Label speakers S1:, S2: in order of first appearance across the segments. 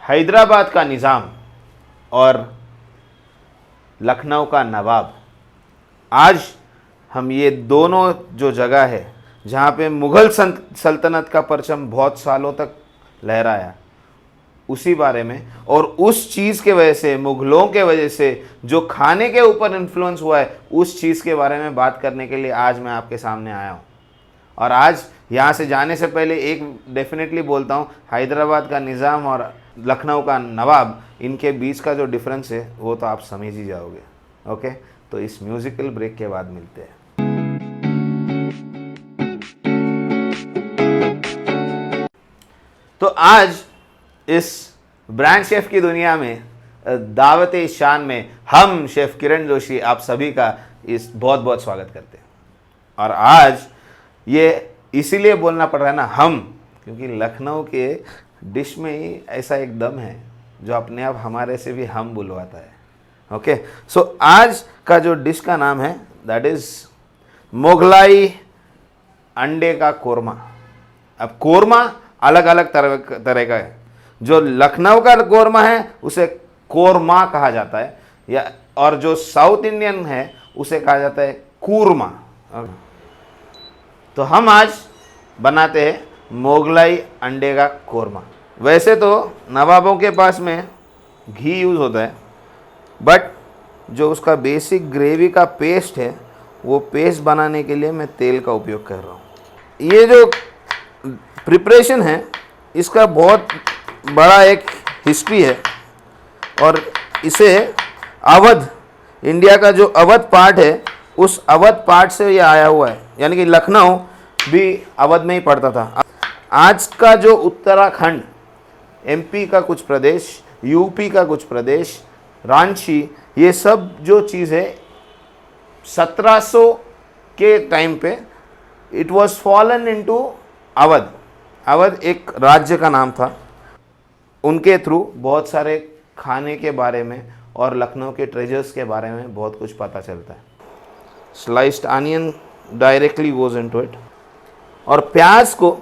S1: हैदराबाद का निज़ाम और लखनऊ का नवाब। आज हम ये दोनों जो जगह है जहाँ पे मुग़ल सल्तनत का परचम बहुत सालों तक लहराया, उसी बारे में, और उस चीज़ के वजह से, मुग़लों के वजह से जो खाने के ऊपर इन्फ्लुएंस हुआ है, उस चीज़ के बारे में बात करने के लिए आज मैं आपके सामने आया हूँ। और आज यहाँ से जाने से पहले एक डेफिनेटली बोलता हूँ, हैदराबाद का निज़ाम और लखनऊ का नवाब, इनके बीच का जो डिफरेंस है वो तो आप समझ ही जाओगे। ओके, तो इस म्यूज़िकल ब्रेक के बाद मिलते हैं। तो आज इस ब्रांड शेफ की दुनिया में, दावत शान में, हम शेफ किरण जोशी आप सभी का इस बहुत बहुत स्वागत करते हैं। और आज ये इसीलिए बोलना पड़ रहा है ना हम, क्योंकि लखनऊ के डिश में ही ऐसा एक दम है जो अपने आप हमारे से भी हम बुलवाता है। ओके, सो आज का जो डिश का नाम है दैट इज़ मुगलाई अंडे का कोरमा। अब कोरमा अलग अलग तरह का है। जो लखनऊ का कोरमा है उसे कोरमा कहा जाता है, या और जो साउथ इंडियन है उसे कहा जाता है कूरमा। तो हम आज बनाते हैं मुगलाई अंडे का कोरमा। वैसे तो नवाबों के पास में घी यूज़ होता है, बट जो उसका बेसिक ग्रेवी का पेस्ट है वो पेस्ट बनाने के लिए मैं तेल का उपयोग कर रहा हूँ। ये जो प्रिपरेशन है इसका बहुत बड़ा एक हिस्ट्री है, और इसे अवध, इंडिया का जो अवध पार्ट है उस अवध पार्ट से ये आया हुआ है, यानी कि लखनऊ भी अवध में ही पड़ता था। आज का जो उत्तराखंड, एमपी का कुछ प्रदेश, यूपी का कुछ प्रदेश, रांची, ये सब जो चीज़ है 1700 के टाइम पे it was fallen into Awadh. Awadh एक राज्य का नाम था। उनके थ्रू बहुत सारे खाने के बारे में और लखनऊ के ट्रेजर्स के बारे में बहुत कुछ पता चलता है। Sliced onion directly goes into it, और प्याज को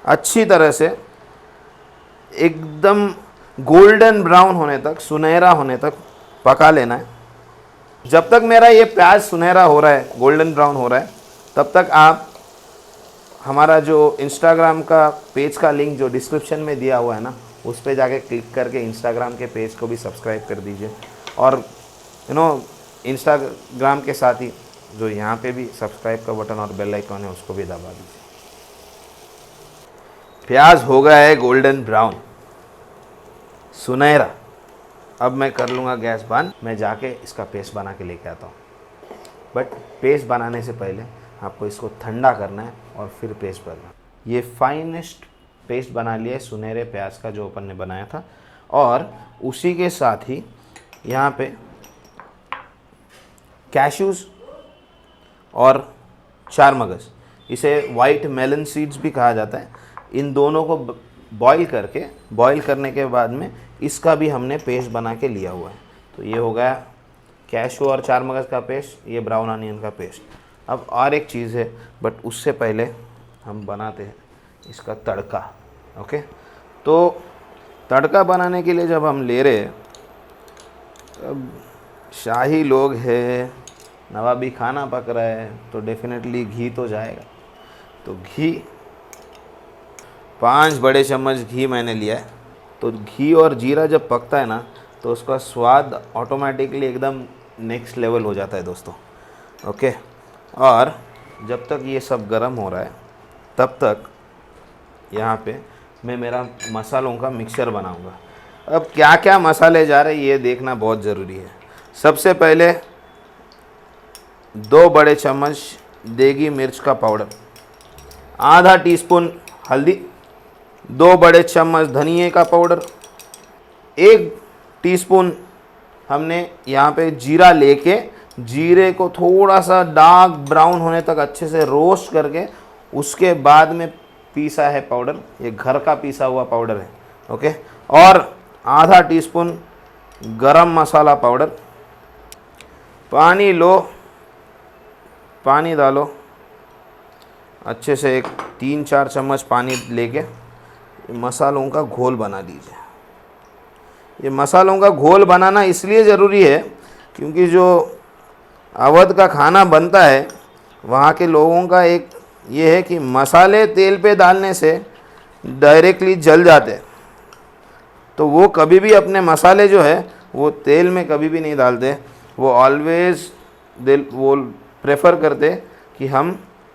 S1: अच्छी तरह से एकदम गोल्डन ब्राउन होने तक, सुनहरा होने तक पका लेना है। जब तक मेरा ये प्याज सुनहरा हो रहा है, गोल्डन ब्राउन हो रहा है, तब तक आप हमारा जो इंस्टाग्राम का पेज का लिंक जो डिस्क्रिप्शन में दिया हुआ है ना, उस पर जाके क्लिक करके इंस्टाग्राम के पेज को भी सब्सक्राइब कर दीजिए। और इंस्टाग्राम के साथ ही जो यहाँ पे भी सब्सक्राइब का बटन और बेल आइकन है उसको भी दबा दीजिए। प्याज हो गया है गोल्डन ब्राउन, सुनहरा। अब मैं कर लूँगा गैस बंद, मैं जाके इसका पेस्ट बना के लेके आता हूँ। बट पेस्ट बनाने से पहले आपको इसको ठंडा करना है और फिर पेस्ट करना। ये फाइनेस्ट पेस्ट बना लिया है सुनहरे प्याज का जो अपन ने बनाया था, और उसी के साथ ही यहाँ पे कैश्यूज़ और चार मगज़, इसे वाइट मेलन सीड्स भी कहा जाता है, इन दोनों को बॉईल करने के बाद में इसका भी हमने पेस्ट बना के लिया हुआ है। तो ये हो गया कैशू और चार मगज़ का पेस्ट, ये ब्राउन अनियन का पेस्ट। अब और एक चीज़ है, बट उससे पहले हम बनाते हैं इसका तड़का। ओके, तो तड़का बनाने के लिए जब हम ले रहे हैं, अब शाही लोग हैं, नवाबी खाना पक रहा है, तो डेफिनेटली घी तो जाएगा। तो घी 5 बड़े चम्मच घी मैंने लिया है। तो घी और जीरा जब पकता है ना, तो उसका स्वाद ऑटोमेटिकली एकदम नेक्स्ट लेवल हो जाता है दोस्तों। ओके, और जब तक ये सब गर्म हो रहा है तब तक यहाँ पे मैं मेरा मसालों का मिक्सचर बनाऊँगा। अब क्या क्या मसाले जा रहे हैं ये देखना बहुत ज़रूरी है। सबसे पहले 2 बड़े चम्मच देगी मिर्च का पाउडर, आधा टीस्पून हल्दी, 2 बड़े चम्मच धनिए का पाउडर, 1 टीस्पून हमने यहाँ पे जीरा लेके जीरे को थोड़ा सा डार्क ब्राउन होने तक अच्छे से रोस्ट करके उसके बाद में पीसा है पाउडर। ये घर का पीसा हुआ पाउडर है। ओके, और आधा टीस्पून गरम मसाला पाउडर। पानी लो, पानी डालो अच्छे से, एक 3-4 चम्मच पानी लेके मसालों का घोल बना लीजिए। ये मसालों का घोल बनाना इसलिए ज़रूरी है क्योंकि जो अवध का खाना बनता है वहाँ के लोगों का एक ये है कि मसाले तेल पे डालने से डायरेक्टली जल जाते हैं, तो वो कभी भी अपने मसाले जो है वो तेल में कभी भी नहीं डालते। वो ऑलवेज़ वो प्रेफर करते कि हम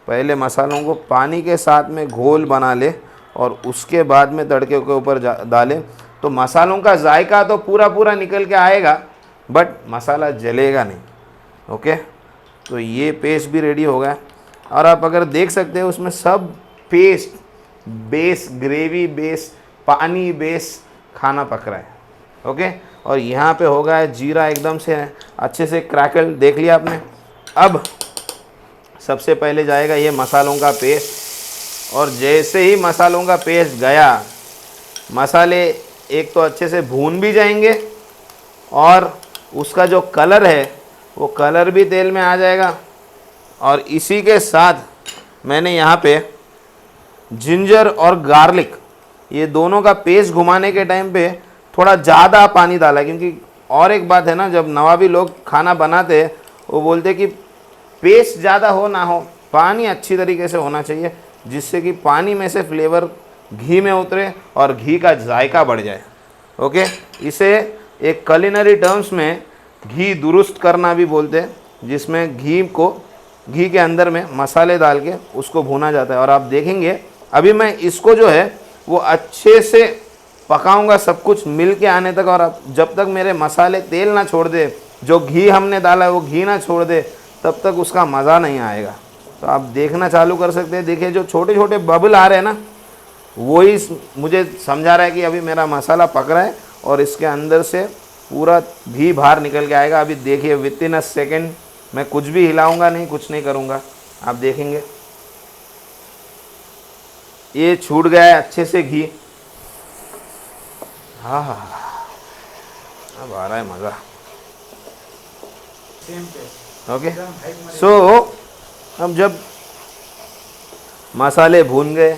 S1: पहले मसालों को पानी के साथ में घोल बना ले और उसके बाद में तड़के के ऊपर डालें, तो मसालों का जायका तो पूरा पूरा निकल के आएगा बट मसाला जलेगा नहीं। ओके, तो ये पेस्ट भी रेडी हो गया और आप अगर देख सकते हैं उसमें सब पेस्ट बेस, ग्रेवी बेस, पानी बेस खाना पक रहा है। ओके, और यहाँ पे हो गया है जीरा एकदम से अच्छे से क्रैकल, देख लिया आपने। अब सबसे पहले जाएगा ये मसालों का पेस्ट, और जैसे ही मसालों का पेस्ट गया, मसाले एक तो अच्छे से भून भी जाएंगे और उसका जो कलर है वो कलर भी तेल में आ जाएगा। और इसी के साथ मैंने यहाँ पे जिंजर और गार्लिक ये दोनों का पेस्ट घुमाने के टाइम पे थोड़ा ज़्यादा पानी डाला, क्योंकि और एक बात है ना, जब नवाबी लोग खाना बनाते हैं वो बोलते कि पेस्ट ज़्यादा हो ना हो, पानी अच्छी तरीके से होना चाहिए जिससे कि पानी में से फ्लेवर घी में उतरे और घी का जायका बढ़ जाए। ओके, इसे एक कुलिनरी टर्म्स में घी दुरुस्त करना भी बोलते हैं, जिसमें घी के अंदर में मसाले डाल के उसको भुना जाता है। और आप देखेंगे अभी मैं इसको जो है वो अच्छे से पकाऊंगा सब कुछ मिल के आने तक, और अब जब तक मेरे मसाले तेल ना छोड़ दे, जो घी हमने डाला है वो घी ना छोड़ दे, तब तक उसका मज़ा नहीं आएगा। तो आप देखना चालू कर सकते हैं। देखिए जो छोटे छोटे बबल आ रहे हैं ना, वही मुझे समझा रहा है कि अभी मेरा मसाला पक रहा है और इसके अंदर से पूरा घी बाहर निकल के आएगा। अभी देखिए विद इन अ सेकेंड, मैं कुछ भी हिलाऊंगा नहीं, कुछ नहीं करूँगा, आप देखेंगे ये छूट गया है अच्छे से घी। हाँ हाँ, अब आ रहा है मज़ा। ओके, सो अब जब मसाले भून गए,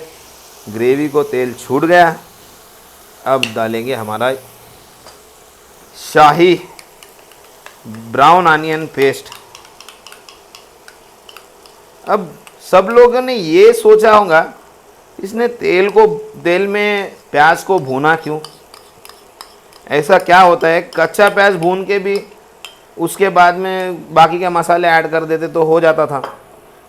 S1: ग्रेवी को तेल छूट गया, अब डालेंगे हमारा शाही ब्राउन अनियन पेस्ट। अब सब लोगों ने ये सोचा होगा इसने तेल में प्याज को भूना क्यों। ऐसा क्या होता है, कच्चा प्याज भून के भी उसके बाद में बाकी के मसाले ऐड कर देते तो हो जाता था।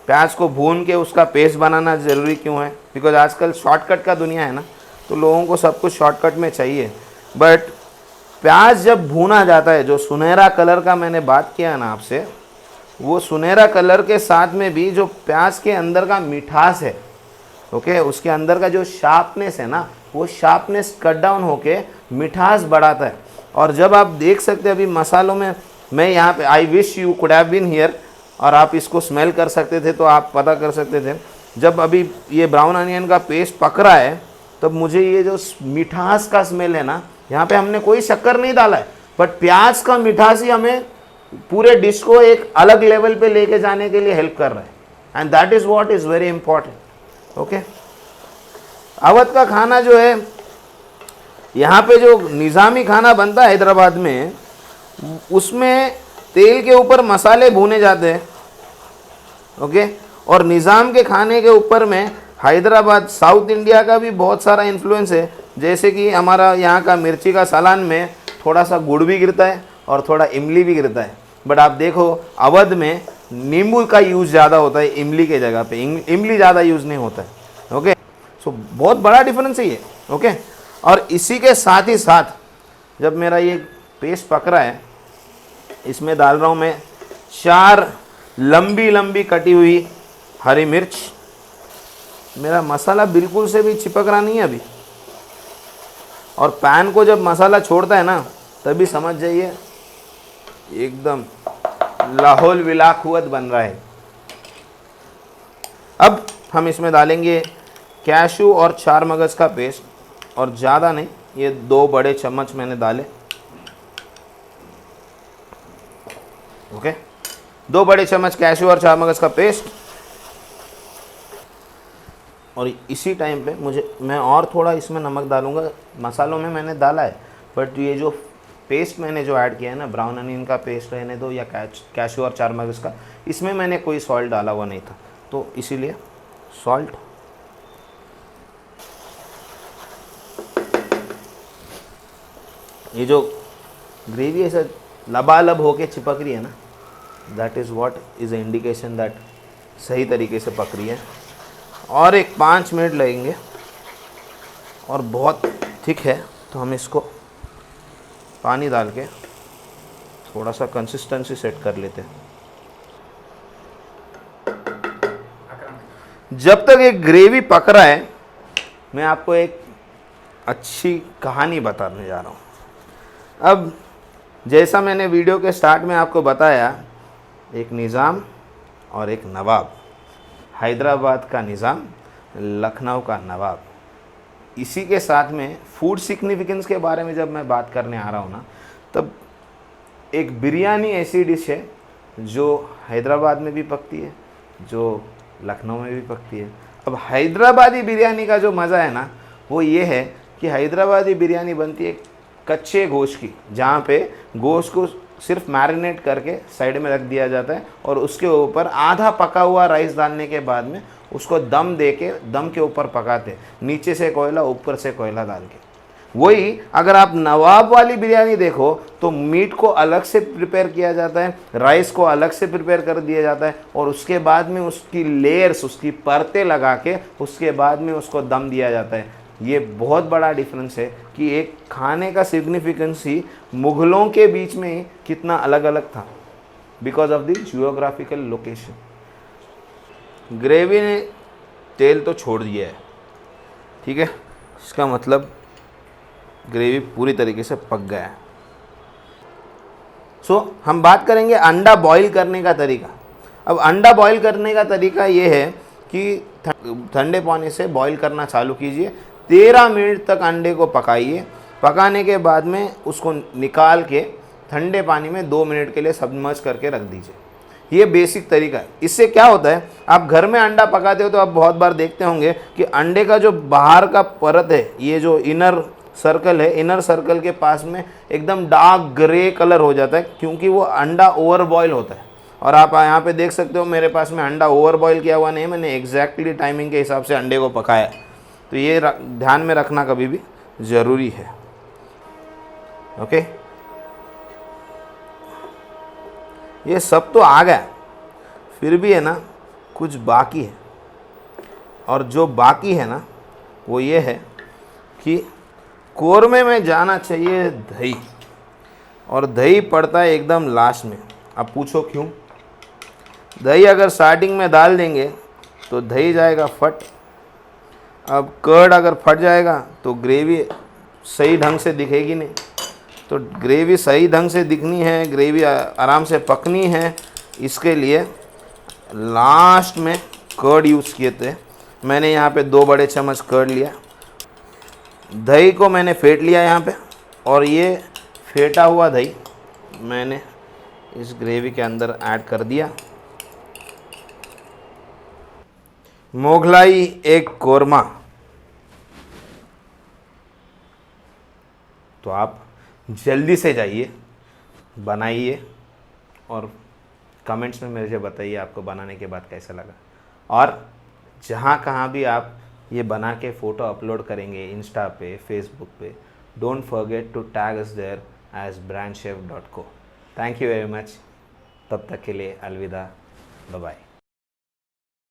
S1: प्याज को भून के उसका पेस्ट बनाना ज़रूरी क्यों है? बिकॉज आजकल शॉर्टकट का दुनिया है ना, तो लोगों को सब कुछ शॉर्टकट में चाहिए। बट प्याज जब भूना जाता है, जो सुनहरा कलर का मैंने बात किया ना आपसे, वो सुनहरा कलर के साथ में भी जो प्याज के अंदर का मिठास है, ओके, उसके अंदर का जो शार्पनेस है ना, वो शार्पनेस कट डाउन होके मिठास बढ़ाता है। और जब आप देख सकते हैं अभी मसालों में, मैं यहाँ पे I wish you could have been here, और आप इसको स्मेल कर सकते थे तो आप पता कर सकते थे। जब अभी ये ब्राउन अनियन का पेस्ट पक रहा है तब मुझे ये जो मिठास का स्मेल है ना, यहाँ पे हमने कोई शक्कर नहीं डाला है, बट प्याज का मिठास ही हमें पूरे डिश को एक अलग लेवल पे लेके जाने के लिए हेल्प कर रहा है। And that is what is very important. Okay, Awadh का खाना जो है, यहाँ पे जो निज़ामी खाना बनता है हैदराबाद में, उसमें तेल के ऊपर मसाले भुने जाते हैं। ओके, और निज़ाम के खाने के ऊपर में हैदराबाद, साउथ इंडिया का भी बहुत सारा इन्फ्लुएंस है। जैसे कि हमारा यहाँ का मिर्ची का सालान में थोड़ा सा गुड़ भी गिरता है और थोड़ा इमली भी गिरता है। बट आप देखो अवध में नींबू का यूज़ ज़्यादा होता है इमली के जगह पे, इमली ज़्यादा यूज़ नहीं होता है। ओके, सो बहुत बड़ा डिफरेंस है ये। ओके, और इसी के साथ ही साथ जब मेरा ये पेस्ट पक रहा है, इसमें डाल रहा हूँ मैं 4 लंबी लंबी कटी हुई हरी मिर्च। मेरा मसाला बिल्कुल से भी चिपक रहा नहीं है अभी, और पैन को जब मसाला छोड़ता है ना, तभी समझ जाइए एकदम लाहौल विलाकुवत बन रहा है। अब हम इसमें डालेंगे कैशू और 4 मगज़ का पेस्ट, और ज़्यादा नहीं, ये 2 बड़े चम्मच मैंने डाले। ओके, 2 बड़े चम्मच कैशू और 4 मगज़ का पेस्ट। और इसी टाइम पे मैं और थोड़ा इसमें नमक डालूंगा। मसालों में मैंने डाला है, बट ये जो पेस्ट मैंने जो ऐड किया है ना, ब्राउन अनियन का पेस्ट रहने दो या कैशू और चार मगज का, इसमें मैंने कोई सॉल्ट डाला हुआ नहीं था, तो इसीलिए सॉल्ट। ये जो ग्रेवी ऐसा लबालब होके चिपक रही है ना, that is what is a indication that सही तरीके से पक रही है। और एक 5 मिनट लगेंगे, और बहुत थिक है तो हम इसको पानी डाल के थोड़ा सा कंसिस्टेंसी सेट कर लेते हैं। जब तक एक ग्रेवी पक रहा है, मैं आपको एक अच्छी कहानी बताने जा रहा हूँ। अब जैसा मैंने वीडियो के स्टार्ट में आपको बताया, एक निज़ाम और एक नवाब, हैदराबाद का निज़ाम, लखनऊ का नवाब। इसी के साथ में फूड सिग्निफिकेंस के बारे में जब मैं बात करने आ रहा हूँ ना, तब एक बिरयानी ऐसी डिश है जो हैदराबाद में भी पकती है, जो लखनऊ में भी पकती है। अब हैदराबादी बिरयानी का जो मज़ा है ना, वो ये है कि हैदराबादी बिरयानी बनती है कच्चे गोश्त की, जहाँ पे गोश्त को सिर्फ मैरिनेट करके साइड में रख दिया जाता है, और उसके ऊपर आधा पका हुआ राइस डालने के बाद में उसको दम दे के दम के ऊपर पकाते, नीचे से कोयला ऊपर से कोयला डाल के। वही अगर आप नवाब वाली बिरयानी देखो तो मीट को अलग से प्रिपेयर किया जाता है, राइस को अलग से प्रिपेयर कर दिया जाता है, और उसके बाद में उसकी लेयर्स, उसकी परतें लगा के उसके बाद में उसको दम दिया जाता है। ये बहुत बड़ा डिफरेंस है कि एक खाने का सिग्निफिकेंस ही मुग़लों के बीच में कितना अलग अलग था, because of the geographical location. Gravy ने तेल तो छोड़ दिया है, ठीक है, इसका मतलब ग्रेवी पूरी तरीके से पक गया है। हम बात करेंगे अंडा बॉईल करने का तरीका। अब अंडा बॉईल करने का तरीका ये है कि ठंडे पानी से बॉईल करना चालू कीजिए, 13 मिनट तक अंडे को पकाइए। पकाने के बाद में उसको निकाल के ठंडे पानी में 2 मिनट के लिए सबमर्ज करके रख दीजिए। ये बेसिक तरीका है। इससे क्या होता है, आप घर में अंडा पकाते हो तो आप बहुत बार देखते होंगे कि अंडे का जो बाहर का परत है, ये जो इनर सर्कल है, इनर सर्कल के पास में एकदम डार्क ग्रे कलर हो जाता है, क्योंकि वो अंडा ओवर बॉयल होता है। और आप यहाँ पे देख सकते हो मेरे पास में अंडा ओवर बॉयल किया हुआ नहीं है, मैंने एग्जैक्टली टाइमिंग के हिसाब से अंडे को पकाया। तो ये ध्यान में रखना कभी भी ज़रूरी है। ओके, ये सब तो आ गया, फिर भी है ना कुछ बाकी है, और जो बाकी है ना वो ये है कि कोरमे में जाना चाहिए दही, और दही पड़ता है एकदम लास्ट में। अब पूछो क्यों? दही अगर स्टार्टिंग में डाल देंगे तो दही जाएगा फट। अब कर्ड अगर फट जाएगा तो ग्रेवी सही ढंग से दिखेगी नहीं। तो ग्रेवी सही ढंग से दिखनी है, ग्रेवी आराम से पकनी है, इसके लिए लास्ट में कर्ड यूज़ किए थे। मैंने यहाँ पे 2 बड़े चम्मच कर्ड लिया, दही को मैंने फेंट लिया यहाँ पे, और ये फेंटा हुआ दही मैंने इस ग्रेवी के अंदर ऐड कर दिया। मोगलाई एग कोरमा। तो आप जल्दी से जाइए, बनाइए, और कमेंट्स में मुझे बताइए आपको बनाने के बाद कैसा लगा। और जहाँ कहाँ भी आप ये बना के फ़ोटो अपलोड करेंगे इंस्टा पे, फेसबुक पे, don't forget to tag us there as brandchef.co। Thank you very much. तब तक के लिए अलविदा, बाय बाय।